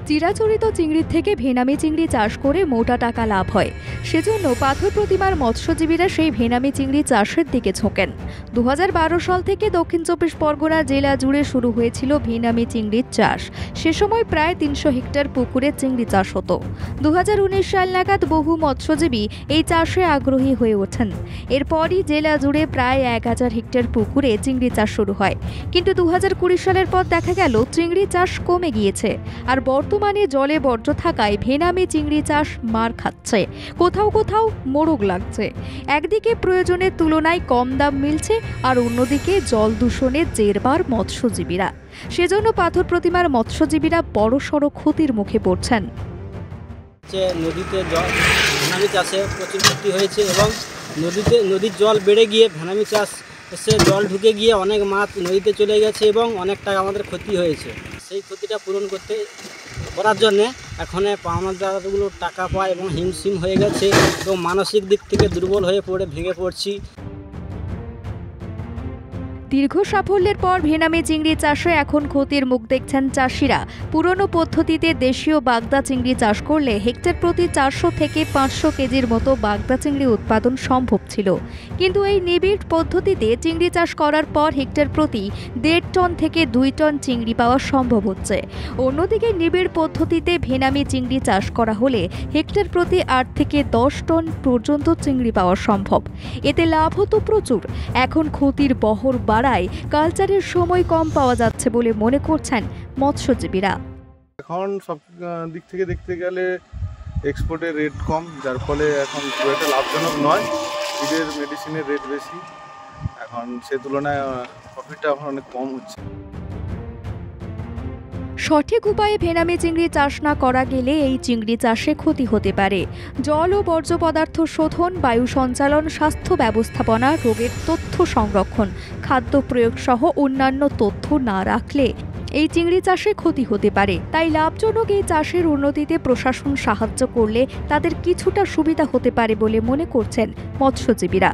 চিরাচরিত চিংড়ির থেকে ভেনামি চিংড়ি চাষ করে মোটা টাকা লাভ হয়। সেজন্য পাথর প্রতিমার মৎস্যজীবীরা সেই ভেনামি চিংড়ি চাষের দিকে ঝোঁকেন। 2012 সাল থেকে দক্ষিণ চব্বিশ পরগনা জেলা জুড়ে শুরু হয়েছিল ভেনামি চিংড়ির চাষ। সে সময় প্রায় 300 হেক্টর পুকুরে চিংড়ি চাষ হতো। 2019 সাল নাগাদ বহু মৎস্যজীবী এই চাষে আগ্রহী হয়ে ওঠেন। এরপরই জেলা জুড়ে প্রায় 1000 হেক্টর পুকুরে চিংড়ি চাষ শুরু হয়। কিন্তু 2020 সালের পর দেখা গেল চিংড়ি চাষ কমে গিয়েছে। আর বর্তমানে জলে বর্জ্য থাকায় ভেনামি চিংড়ি চাষ মার খাচ্ছে, কোথাও কোথাও মোরগ লাগছে। একদিকে প্রয়োজনের তুলনায় কম দাম মিলছে, আর অন্যদিকে জল দূষণে জেরবার মৎস্যজীবীরা। সেজন্য পাথর প্রতিমার মৎস্যজীবীরা বড়সড় ক্ষতির মুখে পড়ছেন। নদীতে ভেনামি চাষে প্রচুর ক্ষতি হয়েছে এবং নদীর জল বেড়ে গিয়ে ভেনামি চাষ এসে জল ঢুকে গিয়ে অনেক মাছ নদীতে চলে গেছে এবং অনেক টাকা আমাদের ক্ষতি হয়েছে। সেই ক্ষতিটা পূরণ করার জন্য এখন পাওনাদারগুলো টাকা পায় এবং হিমশিম হয়ে গেছে এবং মানসিক দিক থেকে দুর্বল হয়ে ভেঙে পড়ছি। দীর্ঘ সাফল্যের পর ভেনামি চিংড়ি চাষে এখন ক্ষতির মুখ দেখছেন চাষিরা। পুরনো পদ্ধতিতে দেশীয় বাগদা চিংড়ি চাষ করলে হেক্টর প্রতি 400 থেকে 500 কেজির মতো বাগদা চিংড়ি উৎপাদন সম্ভব ছিল। কিন্তু এই নিবিড় পদ্ধতিতে চিংড়ি চাষ করার পর হেক্টর প্রতি 1.5 টন থেকে 2 টন চিংড়ি পাওয়া সম্ভব হচ্ছে। অন্যদিকে নিবিড় পদ্ধতিতে ভেনামি চিংড়ি চাষ করা হলে হেক্টর প্রতি 8 থেকে 10 টন পর্যন্ত চিংড়ি পাওয়া সম্ভব। এতে লাভ হতো প্রচুর। এখন ক্ষতির বহর বাড়ায় কালচারের সময় কম পাওয়া যাচ্ছে বলে মনে করছেন মৎস্যজীবীরা। এখন সব দিক থেকে দেখতে গেলে এক্সপোর্টের রেট কম, যার ফলে এখন খুব একটা লাভজনক নয়। ফিডের মেডিসিনের রেট বেশি, এখন সে তুলনায় প্রফিটটা এখন অনেক কম হচ্ছে। সঠিক উপায়ে ভেনামি চিংড়ি চাষ না করা গেলে এই চিংড়ি চাষে ক্ষতি হতে পারে। জল ও বর্জ্য পদার্থ শোধন, বায়ু সঞ্চালন, স্বাস্থ্য ব্যবস্থাপনা, রোগের তথ্য সংরক্ষণ, খাদ্য প্রয়োগ সহ অন্যান্য তথ্য না রাখলে এই চিংড়ি চাষে ক্ষতি হতে পারে। তাই লাভজনক এই চাষের উন্নতিতে প্রশাসন সাহায্য করলে তাদের কিছুটা সুবিধা হতে পারে বলে মনে করছেন মৎস্যজীবীরা।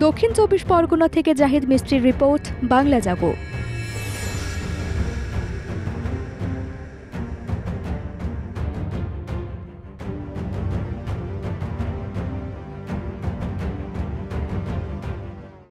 দক্ষিণ চব্বিশ পরগনা থেকে জাহিদ মিস্ত্রির রিপোর্ট, বাংলা জাগো।